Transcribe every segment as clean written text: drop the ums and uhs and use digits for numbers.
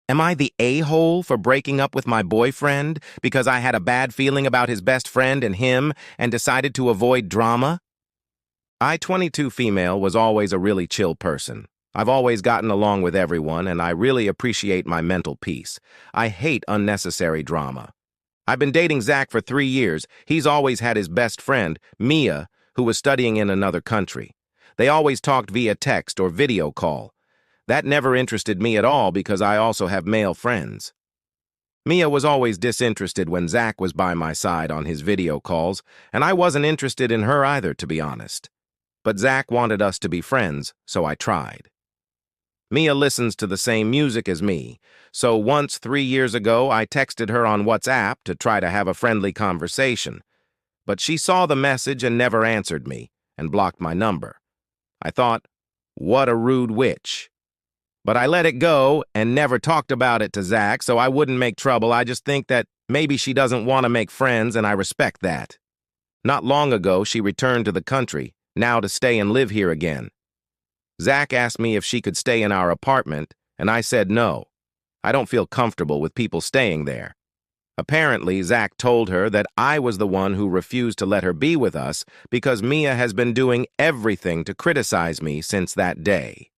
Am I the a-hole for breaking up with my boyfriend because I had a bad feeling about his best friend and him and decided to avoid drama? I, 22 female, was always a really chill person. I've always gotten along with everyone, and I really appreciate my mental peace. I hate unnecessary drama. I've been dating Zach for 3 years. He's always had his best friend, Mia, who was studying in another country. They always talked via text or video call. That never interested me at all because I also have male friends. Mia was always disinterested when Zach was by my side on his video calls, and I wasn't interested in her either, to be honest. But Zach wanted us to be friends, so I tried. Mia listens to the same music as me, so once 3 years ago I texted her on WhatsApp to try to have a friendly conversation. But she saw the message and never answered me, and blocked my number. I thought, what a rude witch. But I let it go and never talked about it to Zach, so I wouldn't make trouble. I just think that maybe she doesn't want to make friends, and I respect that. Not long ago, she returned to the country, now to stay and live here again. Zach asked me if she could stay in our apartment, and I said no. I don't feel comfortable with people staying there. Apparently, Zach told her that I was the one who refused to let her be with us because Mia has been doing everything to criticize me since that day.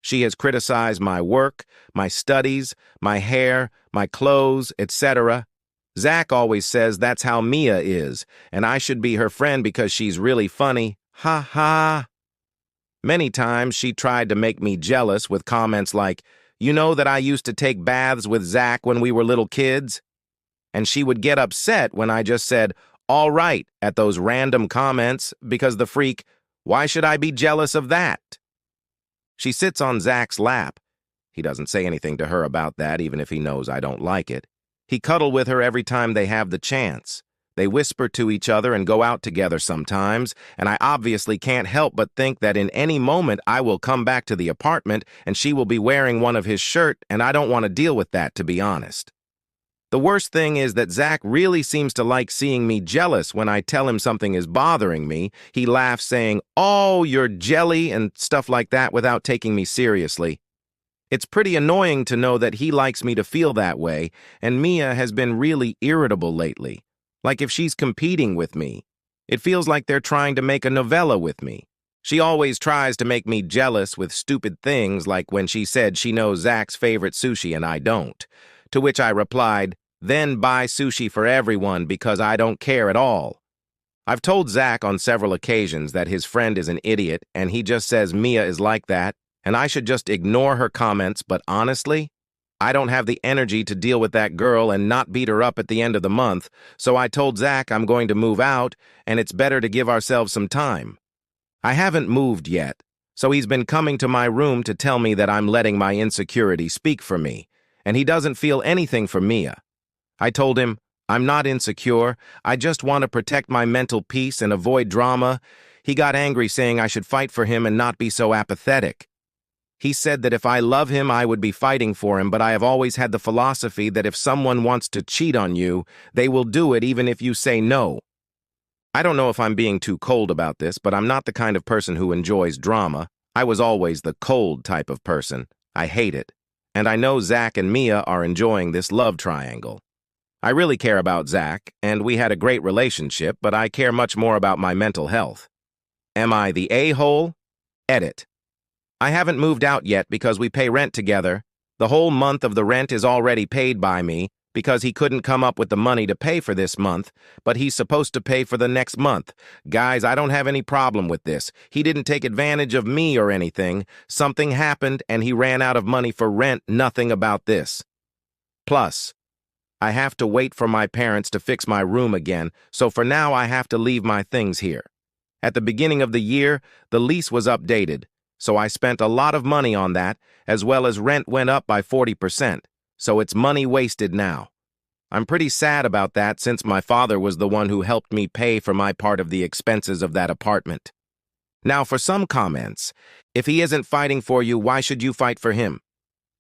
She has criticized my work, my studies, my hair, my clothes, etc. Zach always says that's how Mia is, and I should be her friend because she's really funny. Ha ha. Many times she tried to make me jealous with comments like, "You know that I used to take baths with Zach when we were little kids?" And she would get upset when I just said, "All right," at those random comments because the freak, why should I be jealous of that? She sits on Zach's lap. He doesn't say anything to her about that, even if he knows I don't like it. He cuddles with her every time they have the chance. They whisper to each other and go out together sometimes, and I obviously can't help but think that in any moment I will come back to the apartment and she will be wearing one of his shirts, and I don't want to deal with that, to be honest. The worst thing is that Zach really seems to like seeing me jealous when I tell him something is bothering me. He laughs saying, "Oh, you're jelly," and stuff like that without taking me seriously. It's pretty annoying to know that he likes me to feel that way, and Mia has been really irritable lately. Like if she's competing with me. It feels like they're trying to make a novella with me. She always tries to make me jealous with stupid things like when she said she knows Zach's favorite sushi and I don't. To which I replied, "Then buy sushi for everyone because I don't care at all." I've told Zach on several occasions that his friend is an idiot and he just says Mia is like that and I should just ignore her comments, but honestly, I don't have the energy to deal with that girl and not beat her up at the end of the month, so I told Zach I'm going to move out and it's better to give ourselves some time. I haven't moved yet, so he's been coming to my room to tell me that I'm letting my insecurity speak for me, and he doesn't feel anything for Mia. I told him, I'm not insecure, I just want to protect my mental peace and avoid drama. He got angry saying I should fight for him and not be so apathetic. He said that if I love him, I would be fighting for him, but I have always had the philosophy that if someone wants to cheat on you, they will do it even if you say no. I don't know if I'm being too cold about this, but I'm not the kind of person who enjoys drama. I was always the cold type of person. I hate it. And I know Zach and Mia are enjoying this love triangle. I really care about Zach, and we had a great relationship, but I care much more about my mental health. Am I the a-hole? Edit. I haven't moved out yet because we pay rent together. The whole month of the rent is already paid by me because he couldn't come up with the money to pay for this month, but he's supposed to pay for the next month. Guys, I don't have any problem with this. He didn't take advantage of me or anything. Something happened and he ran out of money for rent. Nothing about this. Plus, I have to wait for my parents to fix my room again, so for now I have to leave my things here. At the beginning of the year, the lease was updated, so I spent a lot of money on that, as well as rent went up by 40%, so it's money wasted now. I'm pretty sad about that since my father was the one who helped me pay for my part of the expenses of that apartment. Now for some comments. If he isn't fighting for you, why should you fight for him?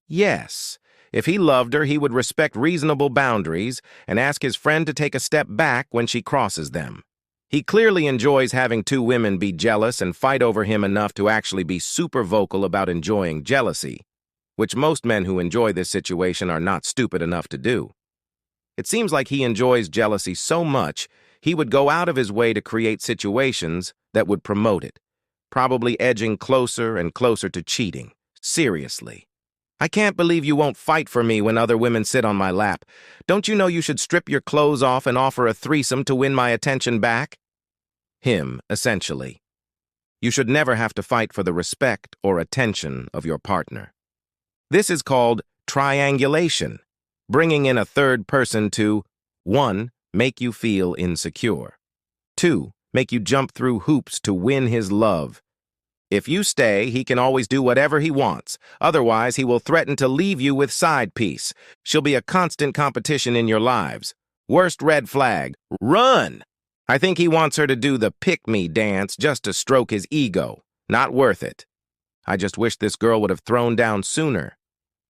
Yes. If he loved her, he would respect reasonable boundaries and ask his friend to take a step back when she crosses them. He clearly enjoys having two women be jealous and fight over him enough to actually be super vocal about enjoying jealousy. which most men who enjoy this situation are not stupid enough to do. It seems like he enjoys jealousy so much, he would go out of his way to create situations that would promote it, probably edging closer and closer to cheating. Seriously. I can't believe you won't fight for me when other women sit on my lap. Don't you know you should strip your clothes off and offer a threesome to win my attention back? Him, essentially. You should never have to fight for the respect or attention of your partner. This is called triangulation, bringing in a third person to 1. Make you feel insecure. 2. Make you jump through hoops to win his love. If you stay, he can always do whatever he wants. Otherwise, he will threaten to leave you with side piece. She'll be a constant competition in your lives. Worst red flag. Run! I think he wants her to do the pick-me dance just to stroke his ego. Not worth it. I just wish this girl would have thrown down sooner.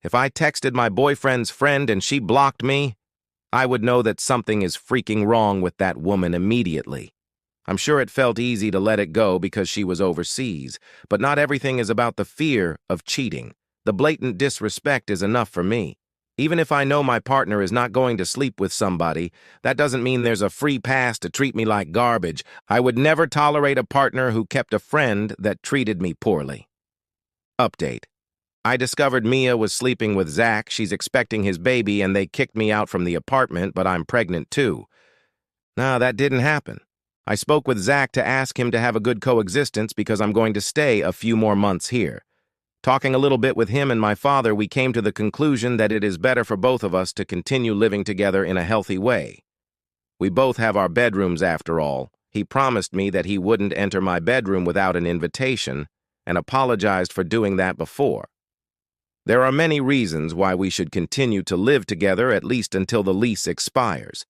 If I texted my boyfriend's friend and she blocked me, I would know that something is freaking wrong with that woman immediately. I'm sure it felt easy to let it go because she was overseas, but not everything is about the fear of cheating. The blatant disrespect is enough for me. Even if I know my partner is not going to sleep with somebody, that doesn't mean there's a free pass to treat me like garbage. I would never tolerate a partner who kept a friend that treated me poorly. Update. I discovered Mia was sleeping with Zach. She's expecting his baby and they kicked me out from the apartment, but I'm pregnant too. Nah, that didn't happen. I spoke with Zach to ask him to have a good coexistence because I'm going to stay a few more months here. Talking a little bit with him and my father, we came to the conclusion that it is better for both of us to continue living together in a healthy way. We both have our bedrooms after all. He promised me that he wouldn't enter my bedroom without an invitation and apologized for doing that before. There are many reasons why we should continue to live together at least until the lease expires.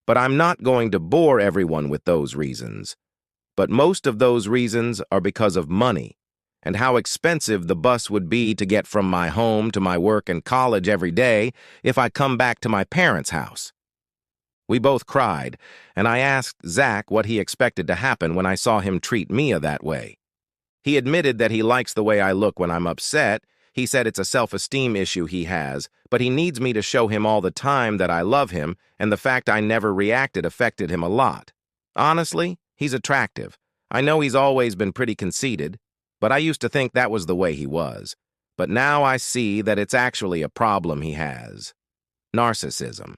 But I'm not going to bore everyone with those reasons. But most of those reasons are because of money and how expensive the bus would be to get from my home to my work and college every day if I come back to my parents' house. We both cried, and I asked Zach what he expected to happen when I saw him treat Mia that way. He admitted that he likes the way I look when I'm upset. He said it's a self-esteem issue he has, but he needs me to show him all the time that I love him, and the fact I never reacted affected him a lot. Honestly, he's attractive. I know he's always been pretty conceited, but I used to think that was the way he was. But now I see that it's actually a problem he has. Narcissism.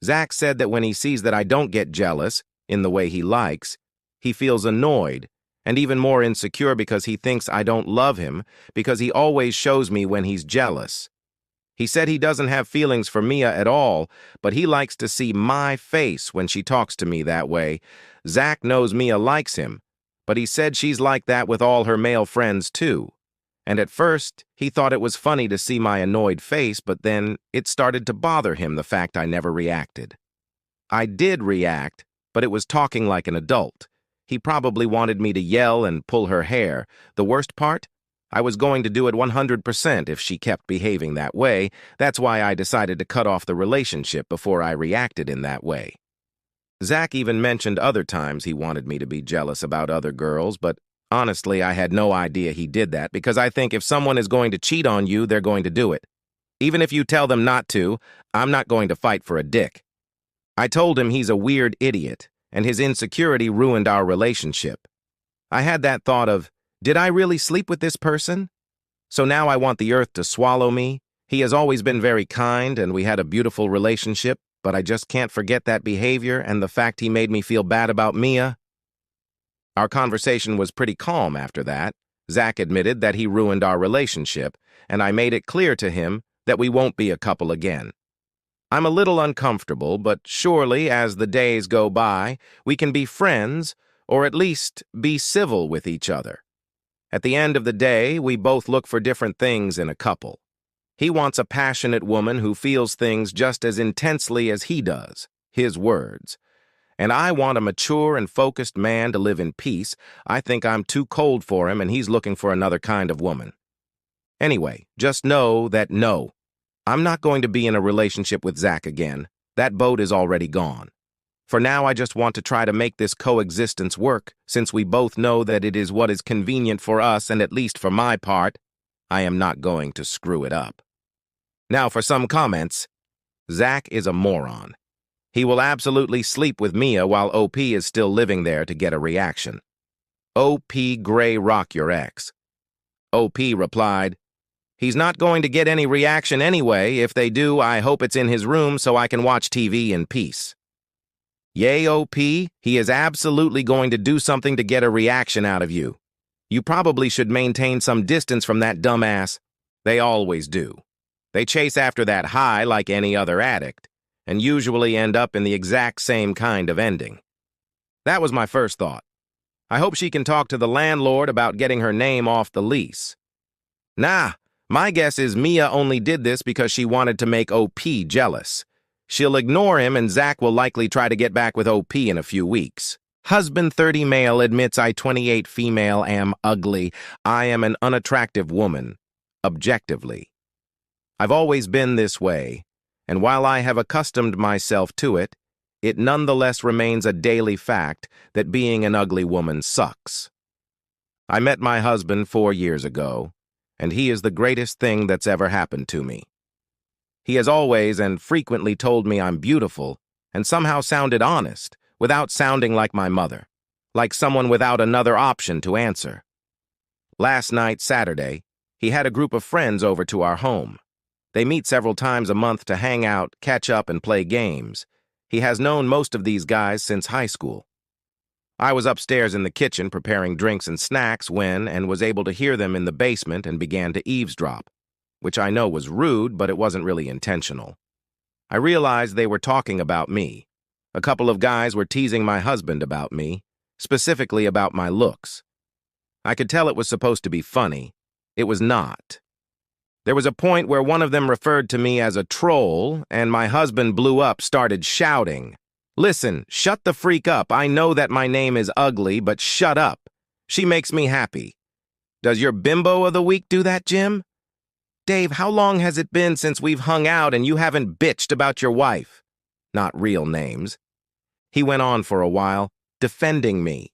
Zach said that when he sees that I don't get jealous, in the way he likes, he feels annoyed, and even more insecure because he thinks I don't love him because he always shows me when he's jealous. He said he doesn't have feelings for Mia at all, but he likes to see my face when she talks to me that way. Zach knows Mia likes him, but he said she's like that with all her male friends too. And at first, he thought it was funny to see my annoyed face, but then it started to bother him the fact I never reacted. I did react, but it was talking like an adult. He probably wanted me to yell and pull her hair. The worst part? I was going to do it 100% if she kept behaving that way. That's why I decided to cut off the relationship before I reacted in that way. Zach even mentioned other times he wanted me to be jealous about other girls, but honestly, I had no idea he did that because I think if someone is going to cheat on you, they're going to do it. Even if you tell them not to, I'm not going to fight for a dick. I told him he's a weird idiot, and his insecurity ruined our relationship. I had that thought of, did I really sleep with this person? So now I want the earth to swallow me. He has always been very kind, and we had a beautiful relationship, but I just can't forget that behavior and the fact he made me feel bad about Mia. Our conversation was pretty calm after that. Zach admitted that he ruined our relationship, and I made it clear to him that we won't be a couple again. I'm a little uncomfortable, but surely as the days go by, we can be friends, or at least be civil with each other. At the end of the day, we both look for different things in a couple. He wants a passionate woman who feels things just as intensely as he does, his words. And I want a mature and focused man to live in peace. I think I'm too cold for him, and he's looking for another kind of woman. Anyway, just know that no. I'm not going to be in a relationship with Zach again. That boat is already gone. For now, I just want to try to make this coexistence work, since we both know that it is what is convenient for us and at least for my part. I am not going to screw it up. Now for some comments. Zach is a moron. He will absolutely sleep with Mia while OP is still living there to get a reaction. OP Gray rock your ex. OP replied, "He's not going to get any reaction anyway. If they do, I hope it's in his room so I can watch TV in peace." Yay, OP, he is absolutely going to do something to get a reaction out of you. You probably should maintain some distance from that dumbass. They always do. They chase after that high like any other addict, and usually end up in the exact same kind of ending. That was my first thought. I hope she can talk to the landlord about getting her name off the lease. Nah, my guess is Mia only did this because she wanted to make OP jealous. She'll ignore him and Zach will likely try to get back with OP in a few weeks. Husband 30 male admits I 28 female am ugly. I am an unattractive woman, objectively. I've always been this way, and while I have accustomed myself to it, it nonetheless remains a daily fact that being an ugly woman sucks. I met my husband 4 years ago, and he is the greatest thing that's ever happened to me. He has always and frequently told me I'm beautiful, and somehow sounded honest, without sounding like my mother, like someone without another option to answer. Last night, Saturday, he had a group of friends over to our home. They meet several times a month to hang out, catch up, and play games. He has known most of these guys since high school. I was upstairs in the kitchen preparing drinks and snacks when and was able to hear them in the basement and began to eavesdrop, which I know was rude, but it wasn't really intentional. I realized they were talking about me. A couple of guys were teasing my husband about me, specifically about my looks. I could tell it was supposed to be funny. It was not. There was a point where one of them referred to me as a troll, and my husband blew up, started shouting, "Listen, shut the freak up. I know that my name is ugly, but shut up. She makes me happy. Does your bimbo of the week do that, Jim? Dave, how long has it been since we've hung out and you haven't bitched about your wife?" Not real names. He went on for a while, defending me.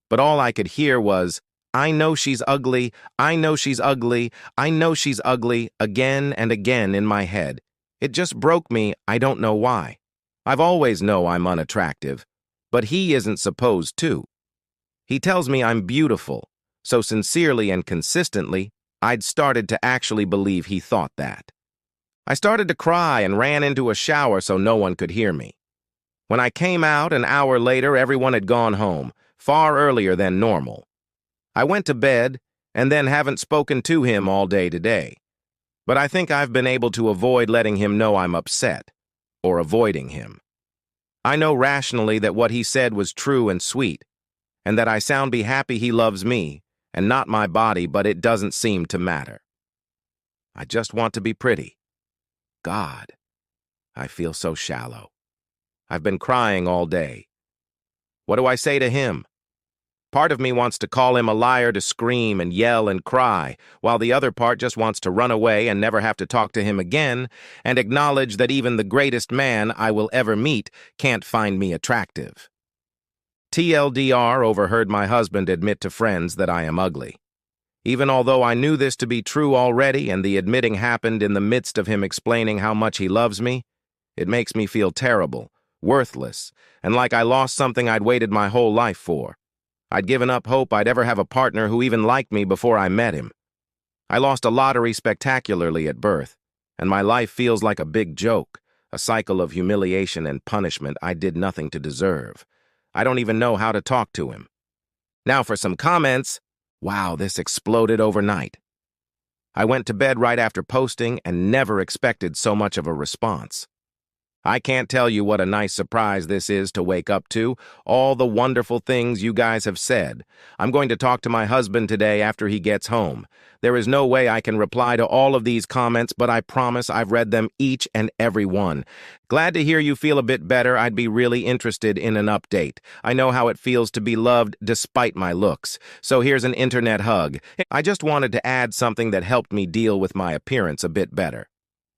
But all I could hear was, "I know she's ugly, I know she's ugly, I know she's ugly," again and again in my head. It just broke me, I don't know why. I've always known I'm unattractive, but he isn't supposed to. He tells me I'm beautiful, so sincerely and consistently, I'd started to actually believe he thought that. I started to cry and ran into a shower so no one could hear me. When I came out an hour later, everyone had gone home, far earlier than normal. I went to bed and then haven't spoken to him all day today. But I think I've been able to avoid letting him know I'm upset, or avoiding him. I know rationally that what he said was true and sweet, and that I sound be happy he loves me, and not my body, but it doesn't seem to matter. I just want to be pretty. God, I feel so shallow. I've been crying all day. What do I say to him? Part of me wants to call him a liar, to scream and yell and cry, while the other part just wants to run away and never have to talk to him again, and acknowledge that even the greatest man I will ever meet can't find me attractive. TLDR overheard my husband admit to friends that I am ugly. Even although I knew this to be true already and the admitting happened in the midst of him explaining how much he loves me, it makes me feel terrible, worthless, and like I lost something I'd waited my whole life for. I'd given up hope I'd ever have a partner who even liked me before I met him. I lost a lottery spectacularly at birth, and my life feels like a big joke, a cycle of humiliation and punishment I did nothing to deserve. I don't even know how to talk to him. Now for some comments. Wow, this exploded overnight. I went to bed right after posting and never expected so much of a response. I can't tell you what a nice surprise this is to wake up to, all the wonderful things you guys have said. I'm going to talk to my husband today after he gets home. There is no way I can reply to all of these comments, but I promise I've read them each and every one. Glad to hear you feel a bit better. I'd be really interested in an update. I know how it feels to be loved despite my looks. So here's an internet hug. I just wanted to add something that helped me deal with my appearance a bit better.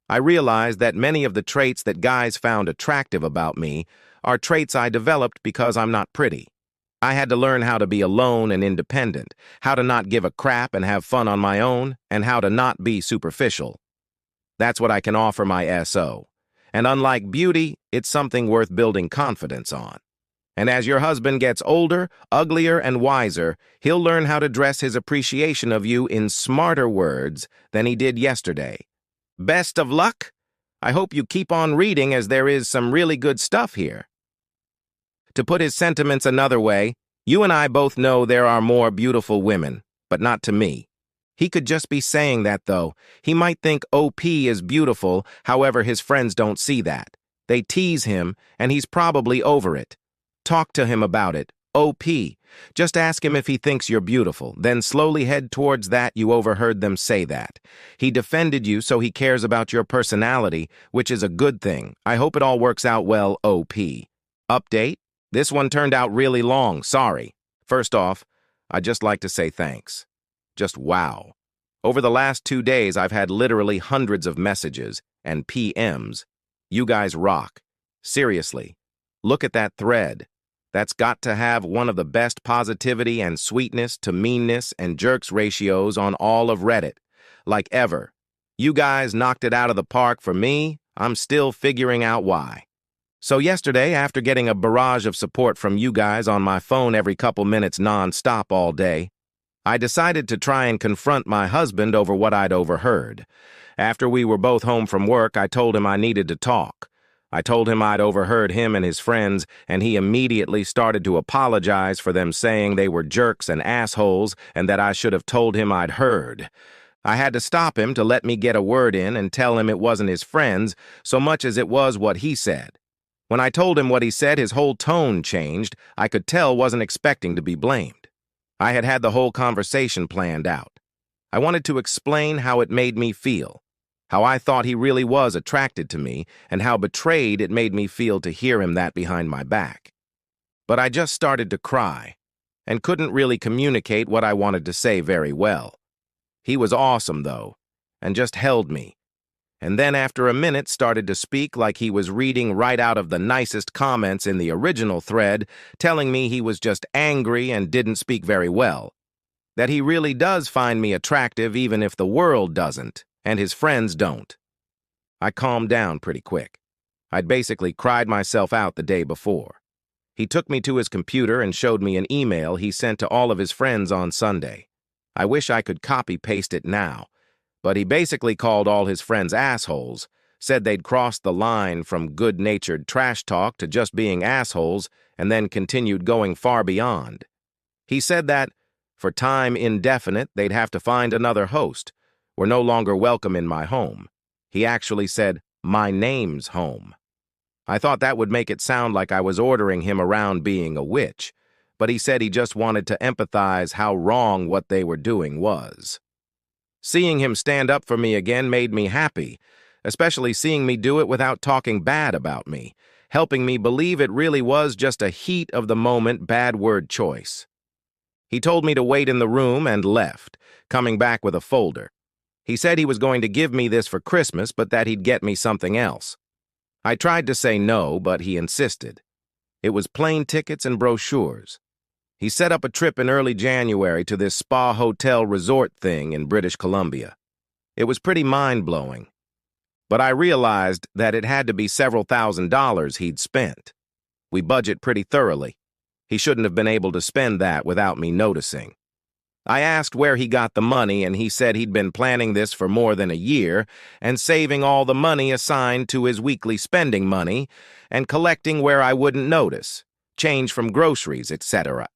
I realized that many of the traits that guys found attractive about me are traits I developed because I'm not pretty. I had to learn how to be alone and independent, how to not give a crap and have fun on my own, and how to not be superficial. That's what I can offer my SO. And unlike beauty, it's something worth building confidence on. And as your husband gets older, uglier, and wiser, he'll learn how to dress his appreciation of you in smarter words than he did yesterday. Best of luck! I hope you keep on reading, as there is some really good stuff here. To put his sentiments another way, you and I both know there are more beautiful women, but not to me. He could just be saying that, though. He might think OP is beautiful, however his friends don't see that. They tease him, and he's probably over it. Talk to him about it. OP. Just ask him if he thinks you're beautiful, then slowly head towards that you overheard them say that. He defended you, so he cares about your personality, which is a good thing. I hope it all works out well, OP. Update? This one turned out really long, sorry. First off, I'd just like to say thanks. Just wow. Over the last 2 days, I've had literally hundreds of messages and PMs. You guys rock. Seriously. Look at that thread. That's got to have one of the best positivity and sweetness to meanness and jerks ratios on all of Reddit. Like ever. You guys knocked it out of the park for me. I'm still figuring out why. So yesterday, after getting a barrage of support from you guys on my phone every couple minutes non-stop all day, I decided to try and confront my husband over what I'd overheard. After we were both home from work, I told him I needed to talk. I told him I'd overheard him and his friends, and he immediately started to apologize for them saying they were jerks and assholes and that I should have told him I'd heard. I had to stop him to let me get a word in and tell him it wasn't his friends so much as it was what he said. When I told him what he said, his whole tone changed. I could tell wasn't expecting to be blamed. I had had the whole conversation planned out. I wanted to explain how it made me feel, how I thought he really was attracted to me, and how betrayed it made me feel to hear him that behind my back. But I just started to cry, and couldn't really communicate what I wanted to say very well. He was awesome, though, and just held me. And then after a minute started to speak like he was reading right out of the nicest comments in the original thread, telling me he was just angry and didn't speak very well. That he really does find me attractive even if the world doesn't, and his friends don't. I calmed down pretty quick. I'd basically cried myself out the day before. He took me to his computer and showed me an email he sent to all of his friends on Sunday. I wish I could copy-paste it now. But he basically called all his friends assholes, said they'd crossed the line from good-natured trash talk to just being assholes, and then continued going far beyond. He said that, for time indefinite, they'd have to find another host. Were no longer welcome in my home. He actually said, my name's home. I thought that would make it sound like I was ordering him around being a witch, but he said he just wanted to empathize how wrong what they were doing was. Seeing him stand up for me again made me happy, especially seeing me do it without talking bad about me, helping me believe it really was just a heat-of-the-moment bad word choice. He told me to wait in the room and left, coming back with a folder. He said he was going to give me this for Christmas, but that he'd get me something else. I tried to say no, but he insisted. It was plane tickets and brochures. He set up a trip in early January to this spa hotel resort thing in British Columbia. It was pretty mind-blowing. But I realized that it had to be several $1,000s he'd spent. We budget pretty thoroughly. He shouldn't have been able to spend that without me noticing. I asked where he got the money, and he said he'd been planning this for more than a year and saving all the money assigned to his weekly spending money and collecting where I wouldn't notice, change from groceries, etc.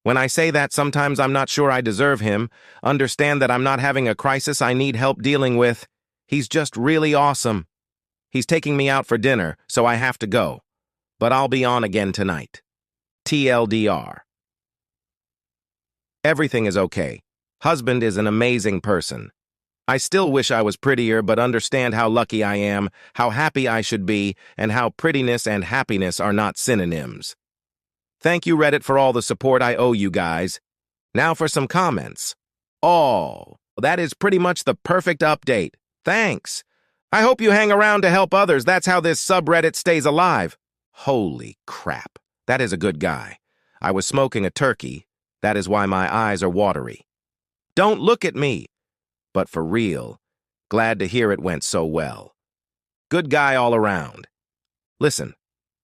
When I say that, sometimes I'm not sure I deserve him. Understand that I'm not having a crisis I need help dealing with. He's just really awesome. He's taking me out for dinner, so I have to go. But I'll be on again tonight. TLDR. Everything is okay. Husband is an amazing person. I still wish I was prettier, but understand how lucky I am, how happy I should be, and how prettiness and happiness are not synonyms. Thank you, Reddit, for all the support I owe you guys. Now for some comments. Oh, that is pretty much the perfect update. Thanks. I hope you hang around to help others. That's how this subreddit stays alive. Holy crap. That is a good guy. I was smoking a turkey. That is why my eyes are watery. Don't look at me! But for real, glad to hear it went so well. Good guy all around. Listen,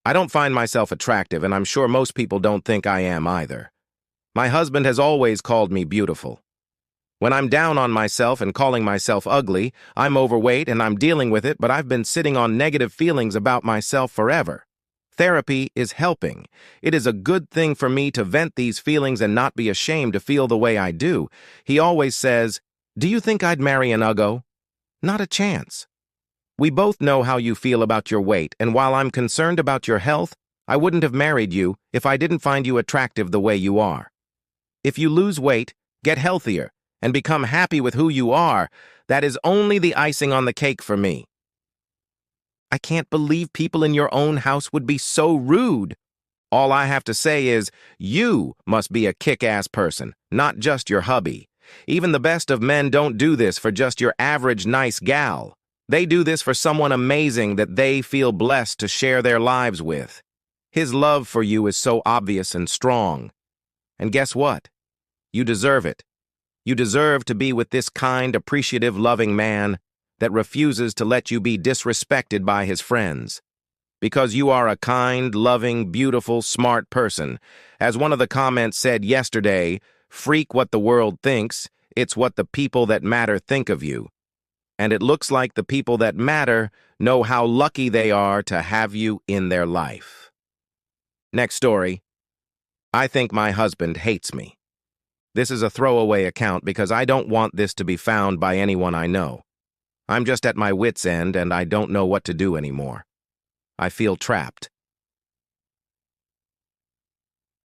I don't find myself attractive, and I'm sure most people don't think I am either. My husband has always called me beautiful. When I'm down on myself and calling myself ugly, I'm overweight and I'm dealing with it, but I've been sitting on negative feelings about myself forever. Therapy is helping. It is a good thing for me to vent these feelings and not be ashamed to feel the way I do. He always says, "Do you think I'd marry an uggo?" Not a chance. We both know how you feel about your weight, and while I'm concerned about your health, I wouldn't have married you if I didn't find you attractive the way you are. If you lose weight, get healthier, and become happy with who you are, that is only the icing on the cake for me. I can't believe people in your own house would be so rude. All I have to say is, you must be a kick-ass person, not just your hubby. Even the best of men don't do this for just your average nice gal. They do this for someone amazing that they feel blessed to share their lives with. His love for you is so obvious and strong. And guess what? You deserve it. You deserve to be with this kind, appreciative, loving man that refuses to let you be disrespected by his friends. Because you are a kind, loving, beautiful, smart person. As one of the comments said yesterday, freak what the world thinks, it's what the people that matter think of you. And it looks like the people that matter know how lucky they are to have you in their life. Next story. I think my husband hates me. This is a throwaway account because I don't want this to be found by anyone I know. I'm just at my wit's end and I don't know what to do anymore. I feel trapped.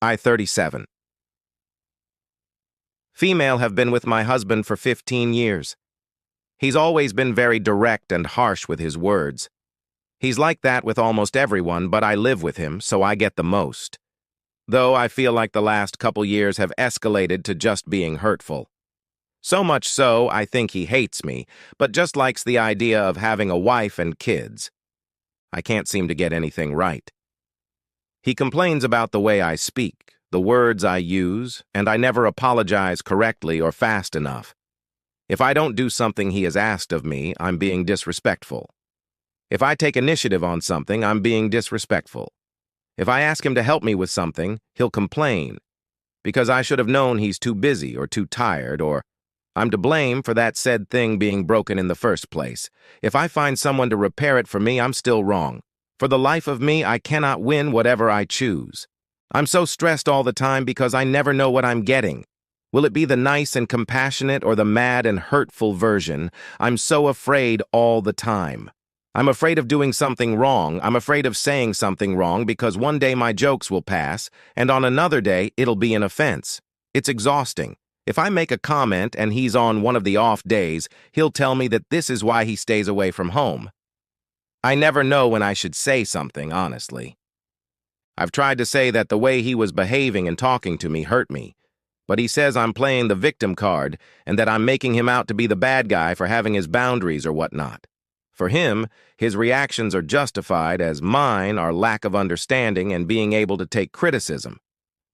I 37. Female have been with my husband for 15 years. He's always been very direct and harsh with his words. He's like that with almost everyone, but I live with him, so I get the most. Though I feel like the last couple years have escalated to just being hurtful. So much so, I think he hates me, but just likes the idea of having a wife and kids. I can't seem to get anything right. He complains about the way I speak, the words I use, and I never apologize correctly or fast enough. If I don't do something he has asked of me, I'm being disrespectful. If I take initiative on something, I'm being disrespectful. If I ask him to help me with something, he'll complain. Because I should have known he's too busy or too tired, or I'm to blame for that said thing being broken in the first place. If I find someone to repair it for me, I'm still wrong. For the life of me, I cannot win whatever I choose. I'm so stressed all the time because I never know what I'm getting. Will it be the nice and compassionate or the mad and hurtful version? I'm so afraid all the time. I'm afraid of doing something wrong. I'm afraid of saying something wrong because one day my jokes will pass, and on another day it'll be an offense. It's exhausting. If I make a comment and he's on one of the off days, he'll tell me that this is why he stays away from home. I never know when I should say something, honestly. I've tried to say that the way he was behaving and talking to me hurt me, but he says I'm playing the victim card and that I'm making him out to be the bad guy for having his boundaries or whatnot. For him, his reactions are justified as mine are lack of understanding and being able to take criticism.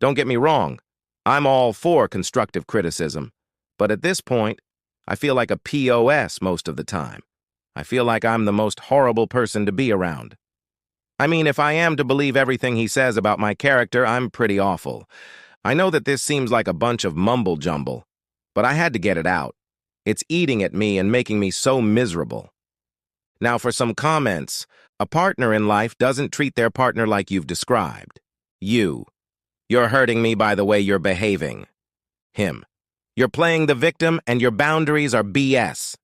Don't get me wrong, I'm all for constructive criticism, but at this point, I feel like a POS most of the time. I feel like I'm the most horrible person to be around. I mean, if I am to believe everything he says about my character, I'm pretty awful. I know that this seems like a bunch of mumble-jumble, but I had to get it out. It's eating at me and making me so miserable. Now for some comments. A partner in life doesn't treat their partner like you've described. You're hurting me by the way you're behaving. Him. You're playing the victim and your boundaries are BS.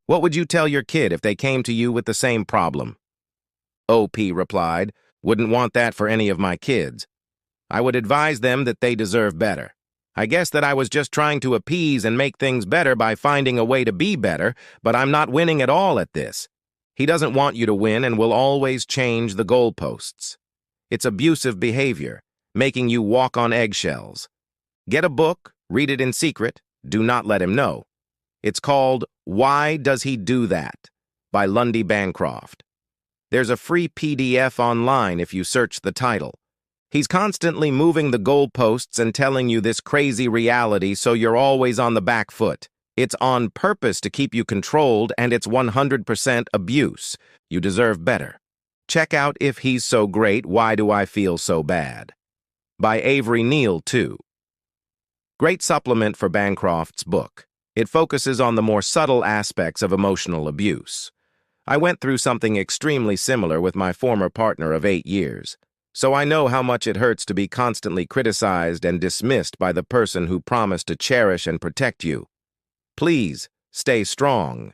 What would you tell your kid if they came to you with the same problem? OP replied, wouldn't want that for any of my kids. I would advise them that they deserve better. I guess that I was just trying to appease and make things better by finding a way to be better, but I'm not winning at all at this. He doesn't want you to win and will always change the goalposts. It's abusive behavior, making you walk on eggshells. Get a book, read it in secret, do not let him know. It's called Why Does He Do That? By Lundy Bancroft. There's a free PDF online if you search the title. He's constantly moving the goalposts and telling you this crazy reality so you're always on the back foot. It's on purpose to keep you controlled, and it's 100% abuse. You deserve better. Check out If He's So Great, Why Do I Feel So Bad? By Avery Neal, too. Great supplement for Bancroft's book. It focuses on the more subtle aspects of emotional abuse. I went through something extremely similar with my former partner of 8 years, so I know how much it hurts to be constantly criticized and dismissed by the person who promised to cherish and protect you. Please, stay strong.